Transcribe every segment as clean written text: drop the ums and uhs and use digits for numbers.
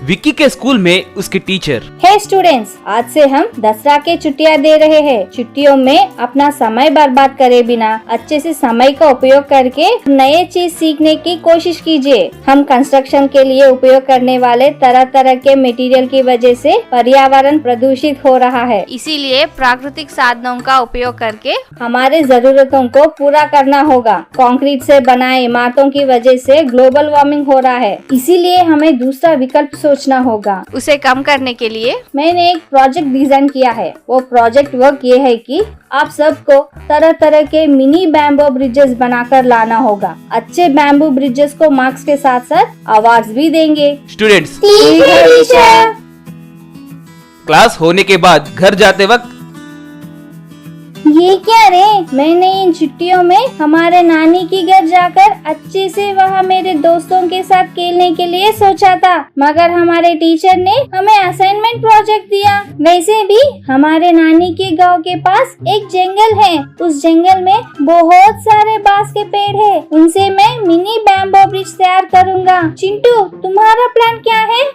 विक्की के स्कूल में उसकी टीचर। हे स्टूडेंट्स, आज से हम दसरा के छुट्टियां दे रहे हैं। छुट्टियों में अपना समय बर्बाद करे बिना अच्छे से समय का उपयोग करके नए चीज सीखने की कोशिश कीजिए। हम कंस्ट्रक्शन के लिए उपयोग करने वाले तरह तरह के मटेरियल की वजह से पर्यावरण प्रदूषित हो रहा है। इसीलिए प्राकृतिक साधनों का उपयोग करके हमारे जरूरतों को पूरा करना होगा। कंक्रीट से बनाए इमारतों की वजह से ग्लोबल वार्मिंग हो रहा है, इसीलिए हमें दूसरा विकल्प सोचना होगा। उसे कम करने के लिए मैंने एक प्रोजेक्ट डिजाइन किया है। वो प्रोजेक्ट वर्क ये है कि आप सबको तरह तरह के मिनी बैम्बू ब्रिजेस बनाकर लाना होगा। अच्छे बैम्बू ब्रिजेस को मार्क्स के साथ साथ अवार्ड्स भी देंगे। स्टूडेंट्स, ठीक है टीचर। क्लास होने के बाद घर जाते वक्त ये क्या रे, मैंने इन छुट्टियों में हमारे नानी की घर जाकर अच्छे से वहाँ मेरे दोस्तों के साथ खेलने के लिए सोचा था, मगर हमारे टीचर ने हमें असाइनमेंट प्रोजेक्ट दिया। वैसे भी हमारे नानी के गांव के पास एक जंगल है। उस जंगल में बहुत सारे बांस के पेड़ है। उनसे मैं मिनी बैम्बू ब्रिज तैयार करूँगा। चिंटू, तुम्हारा प्लान क्या है?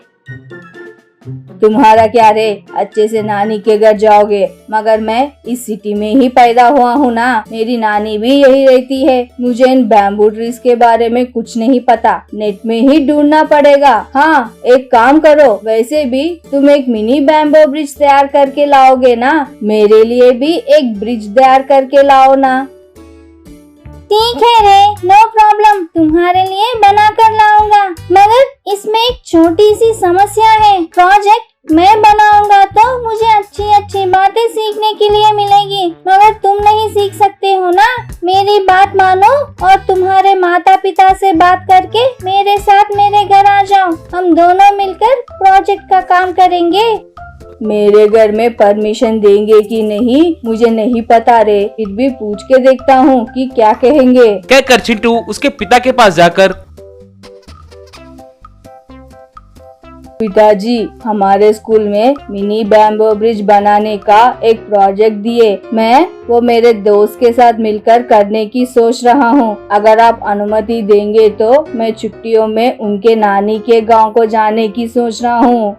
तुम्हारा क्या रे, अच्छे से नानी के घर जाओगे, मगर मैं इस सिटी में ही पैदा हुआ हूँ ना। मेरी नानी भी यही रहती है। मुझे इन बैम्बू ट्रीज के बारे में कुछ नहीं पता, नेट में ही ढूंढना पड़ेगा। हाँ, एक काम करो, वैसे भी तुम एक मिनी बैम्बू ब्रिज तैयार करके लाओगे ना, मेरे लिए भी एक ब्रिज तैयार करके लाओ ना। ठीक है रे, नो प्रॉब्लम, तुम्हारे लिए बना कर लाऊंगा, मगर इसमें एक छोटी सी समस्या है। प्रोजेक्ट मैं बनाऊंगा तो मुझे अच्छी अच्छी बातें सीखने के लिए मिलेगी, मगर तुम नहीं सीख सकते हो ना। मेरी बात मानो और तुम्हारे माता पिता से बात करके मेरे साथ मेरे घर आ जाओ। हम दोनों मिलकर प्रोजेक्ट का काम करेंगे। मेरे घर में परमिशन देंगे कि नहीं मुझे नहीं पता रे, फिर भी पूछ के देखता हूँ कि क्या कहेंगे। कहकर चिंटू उसके पिता के पास जाकर, पिताजी, हमारे स्कूल में मिनी बैम्बू ब्रिज बनाने का एक प्रोजेक्ट दिए। मैं वो मेरे दोस्त के साथ मिलकर करने की सोच रहा हूँ। अगर आप अनुमति देंगे तो मैं छुट्टियों में उनके नानी के गांव को जाने की सोच रहा हूँ।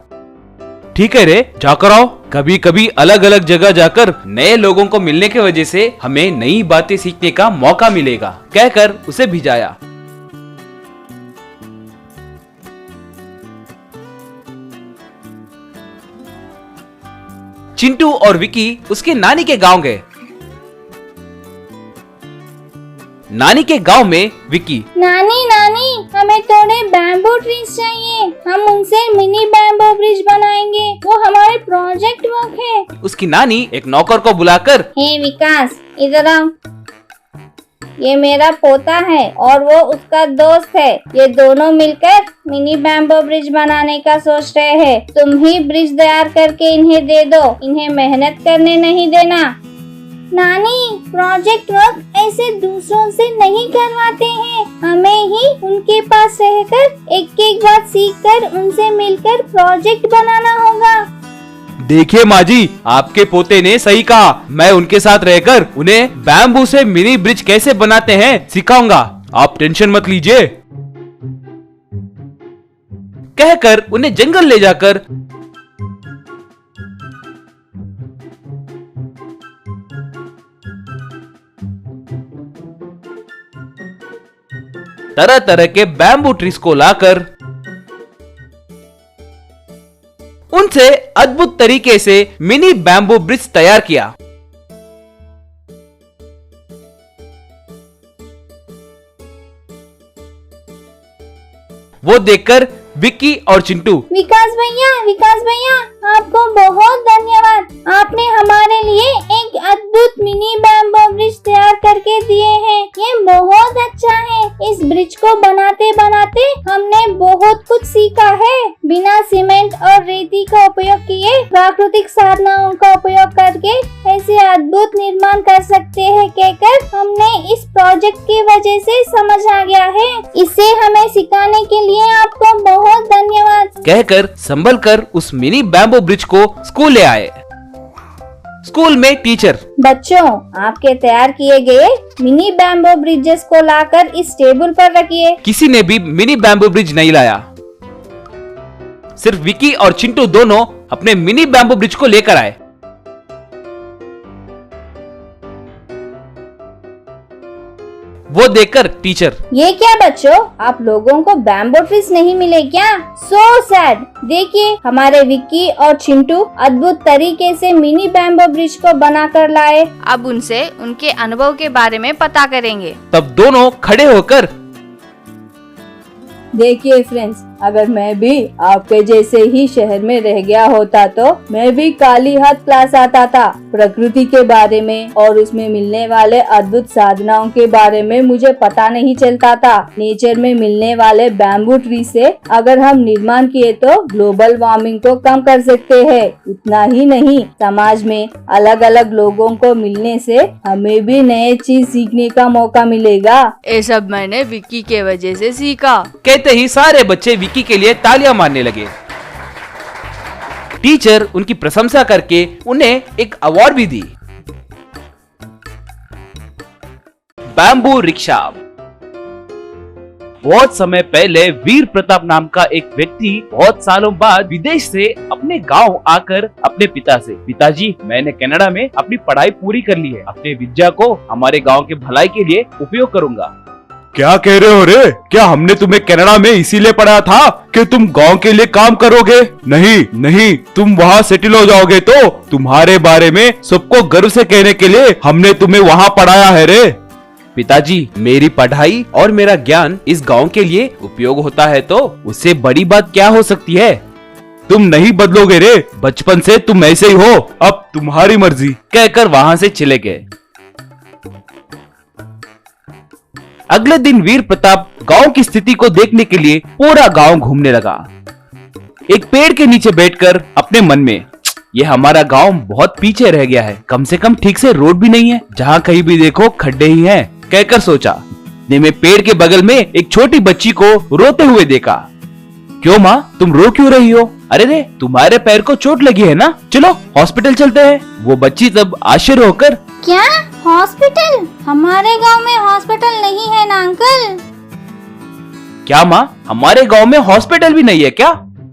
ठीक है रे, जाकर आओ। कभी कभी अलग अलग जगह जाकर नए लोगों को मिलने की वजह से हमें नई बातें सीखने का मौका मिलेगा, कहकर उसे भिजाया। चिंटू और विकी उसके नानी के गांव गए। नानी के गांव में विकी, नानी नानी, हमें थोड़े बैम्बू ट्रीज चाहिए। हम उनसे मिनी बैम्बू ब्रिज बनाएंगे। वो हमारे प्रोजेक्ट वर्क है। उसकी नानी एक नौकर को बुलाकर, हे विकास, इधर आओ। ये मेरा पोता है और वो उसका दोस्त है। ये दोनों मिलकर मिनी बैम्बू ब्रिज बनाने का सोच रहे हैं। तुम ही ब्रिज तैयार करके इन्हें दे दो, इन्हें मेहनत करने नहीं देना। नानी, प्रोजेक्ट वर्क ऐसे दूसरों से नहीं करवाते हैं। हमें ही उनके पास रहकर एक एक बात सीखकर उनसे मिलकर प्रोजेक्ट बनाना होगा। देखिए माँ जी, आपके पोते ने सही कहा। मैं उनके साथ रहकर उन्हें बैम्बू से मिनी ब्रिज कैसे बनाते हैं सिखाऊंगा। आप टेंशन मत लीजिए, कहकर उन्हें जंगल ले जाकर तरह तरह के बैम्बू ट्रीज को लाकर उनसे अद्भुत तरीके से मिनी बैम्बू ब्रिज तैयार किया। वो देखकर विक्की और चिंटू, विकास भैया, आपको बहुत धन्यवाद। आपने हमारे लिए एक अद्भुत मिनी बैम्बू ब्रिज तैयार करके दिए हैं। ये बहुत अच्छा है। इस ब्रिज को बनाते बनाते हमने बहुत कुछ सीखा है। बिना सीमेंट और रेती का उपयोग किए प्राकृतिक साधनों का उपयोग करके ऐसे अद्भुत निर्माण कर सकते हैं, कहकर हमने इस प्रोजेक्ट की वजह से समझ आ गया है। इसे हमें सिखाने के लिए आपको बहुत धन्यवाद, कहकर संभल कर उस मिनी बैम्बू ब्रिज को स्कूल ले आए। स्कूल में टीचर, बच्चों, आपके तैयार किए गए मिनी बैम्बू ब्रिजेस को लाकर इस टेबल पर रखिए। किसी ने भी मिनी बैम्बू ब्रिज नहीं लाया। सिर्फ विकी और चिंटू दोनों अपने मिनी बैम्बू ब्रिज को लेकर आए। वो देखकर टीचर, ये क्या बच्चों, आप लोगों को बैम्बू ट्रीज नहीं मिले क्या? So sad. देखिए, हमारे विक्की और चिंटू अद्भुत तरीके से मिनी बैम्बू ब्रिज को बना कर लाए। अब उनसे उनके अनुभव के बारे में पता करेंगे। तब दोनों खड़े होकर, देखिए फ्रेंड्स, अगर मैं भी आपके जैसे ही शहर में रह गया होता तो मैं भी काली हाथ क्लास आता था। प्रकृति के बारे में और उसमें मिलने वाले अद्भुत साधनाओं के बारे में मुझे पता नहीं चलता था। नेचर में मिलने वाले बैम्बू ट्री से अगर हम निर्माण किए तो ग्लोबल वार्मिंग को कम कर सकते हैं। उतना ही नहीं, समाज में अलग अलग लोगों को मिलने से हमें भी नए चीज सीखने का मौका मिलेगा। ये सब मैंने विक्की के वजह से सीखा। कहते ही सारे बच्चे विकी के लिए तालियां मारने लगे। टीचर उनकी प्रशंसा करके उन्हें एक अवार्ड भी दी। Bamboo rickshaw. बहुत समय पहले वीर प्रताप नाम का एक व्यक्ति बहुत सालों बाद विदेश से अपने गांव आकर अपने पिता से, पिताजी मैंने कनाडा में अपनी पढ़ाई पूरी कर ली है, अपने विद्या को हमारे गांव के भलाई के लिए उपयोग करूंगा। क्या कह रहे हो रे? क्या हमने तुम्हें कनाडा में इसीलिए पढ़ाया था कि तुम गांव के लिए काम करोगे? नहीं नहीं, तुम वहाँ सेटल हो जाओगे तो तुम्हारे बारे में सबको गर्व से कहने के लिए हमने तुम्हें वहाँ पढ़ाया है रे। पिताजी, मेरी पढ़ाई और मेरा ज्ञान इस गांव के लिए उपयोग होता है तो उससे बड़ी बात क्या हो सकती है? तुम नहीं बदलोगे रे, बचपन से तुम ऐसे ही हो, अब तुम्हारी मर्जी, कहकर वहाँ से चले गए। अगले दिन वीर प्रताप गांव की स्थिति को देखने के लिए पूरा गांव घूमने लगा। एक पेड़ के नीचे बैठकर अपने मन में, ये हमारा गांव बहुत पीछे रह गया है, कम से कम ठीक से रोड भी नहीं है, जहाँ कहीं भी देखो खड्डे ही हैं, कहकर सोचा। ने में पेड़ के बगल में एक छोटी बच्ची को रोते हुए देखा। क्यों माँ, तुम रो क्यों रही हो? अरे रे, तुम्हारे पैर को चोट लगी है ना, चलो हॉस्पिटल चलते हैं। वो बच्ची तब आश्चर्य होकर, क्या हॉस्पिटल? हमारे गांव में हॉस्पिटल नहीं है ना अंकल। क्या माँ, हमारे गांव में हॉस्पिटल भी नहीं है क्या?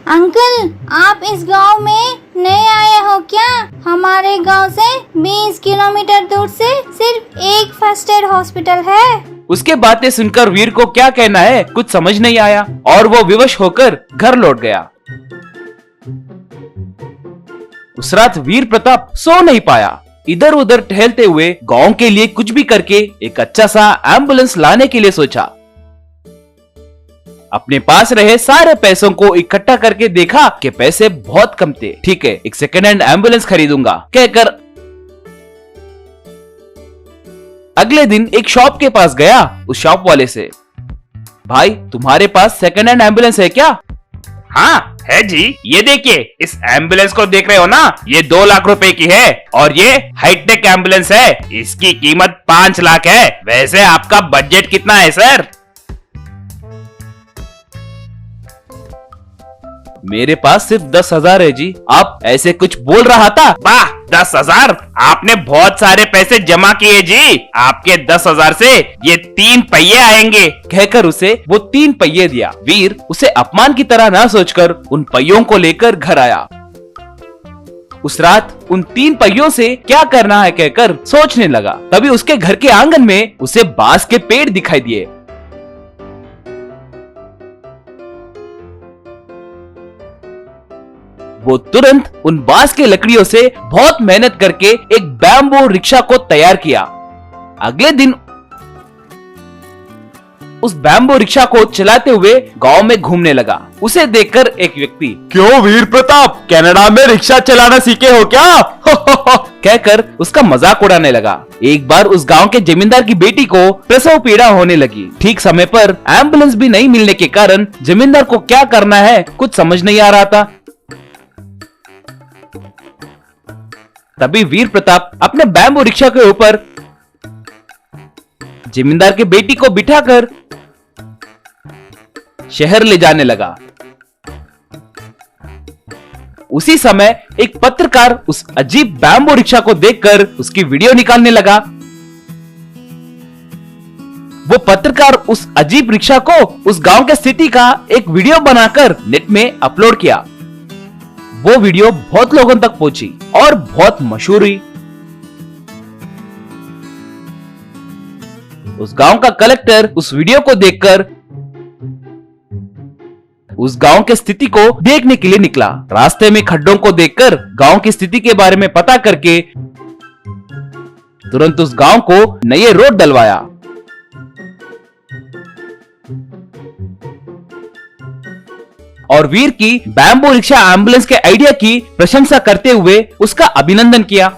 अंकल, आप इस गांव में नए आए हो क्या? हमारे गांव से 20 किलोमीटर दूर से सिर्फ एक फर्स्ट एड हॉस्पिटल है। उसके बातें सुनकर वीर को क्या कहना है कुछ समझ नहीं आया और वो विवश होकर घर लौट गया। उस रात वीर प्रताप सो नहीं पाया। इधर उधर टहलते हुए गांव के लिए कुछ भी करके एक अच्छा सा एम्बुलेंस लाने के लिए सोचा। अपने पास रहे सारे पैसों को इकट्ठा करके देखा कि पैसे बहुत कम थे। ठीक है, एक सेकेंड हैंड एम्बुलेंस खरीदूंगा कहकर अगले दिन एक शॉप के पास गया। उस शॉप वाले से, भाई तुम्हारे पास सेकेंड हैंड एम्बुलेंस है क्या? हाँ है जी, ये देखिए, इस एम्बुलेंस को देख रहे हो ना, ये 2 लाख रुपए की है और ये हाईटेक एम्बुलेंस है, इसकी कीमत 5 लाख है। वैसे आपका बजट कितना है सर? मेरे पास सिर्फ 10,000 है जी। आप ऐसे कुछ बोल रहा था? वाह, 10,000? आपने बहुत सारे पैसे जमा किए जी। आपके 10,000 से ये 3 पहिए आएंगे, कहकर उसे वो 3 पहिए दिया। वीर उसे अपमान की तरह ना सोचकर उन पहियों को लेकर घर आया। उस रात उन 3 पहियों से क्या करना है कहकर सोचने लगा। तभी उसके घर के आंगन में उसे बांस के पेड़ दिखाई दिए। वो तुरंत उन बांस के लकड़ियों से बहुत मेहनत करके एक बैम्बू रिक्शा को तैयार किया। अगले दिन उस बैम्बू रिक्शा को चलाते हुए गांव में घूमने लगा। उसे देखकर एक व्यक्ति, क्यों वीर प्रताप, कनाडा में रिक्शा चलाना सीखे हो क्या? कहकर उसका मजाक उड़ाने लगा। एक बार उस गांव के जमींदार की बेटी को प्रसव पीड़ा होने लगी। ठीक समय पर एम्बुलेंस भी नहीं मिलने के कारण जमींदार को क्या करना है कुछ समझ नहीं आ रहा था। तभी वीर प्रताप अपने बैम्बू रिक्शा के ऊपर जमींदार के बेटी को बिठाकर शहर ले जाने लगा। उसी समय एक पत्रकार उस अजीब बैम्बू रिक्शा को देखकर उसकी वीडियो निकालने लगा। वो पत्रकार उस अजीब रिक्शा को उस गांव के स्थिति का एक वीडियो बनाकर नेट में अपलोड किया। वो वीडियो बहुत लोगों तक पहुंची और बहुत मशहूर हुई। उस गांव का कलेक्टर उस वीडियो को देखकर उस गांव की स्थिति को देखने के लिए निकला। रास्ते में खड्डों को देखकर गांव की स्थिति के बारे में पता करके तुरंत उस गांव को नए रोड डलवाया। और वीर की बैम्बू रिक्शा एम्बुलेंस के आइडिया की प्रशंसा करते हुए उसका अभिनंदन किया।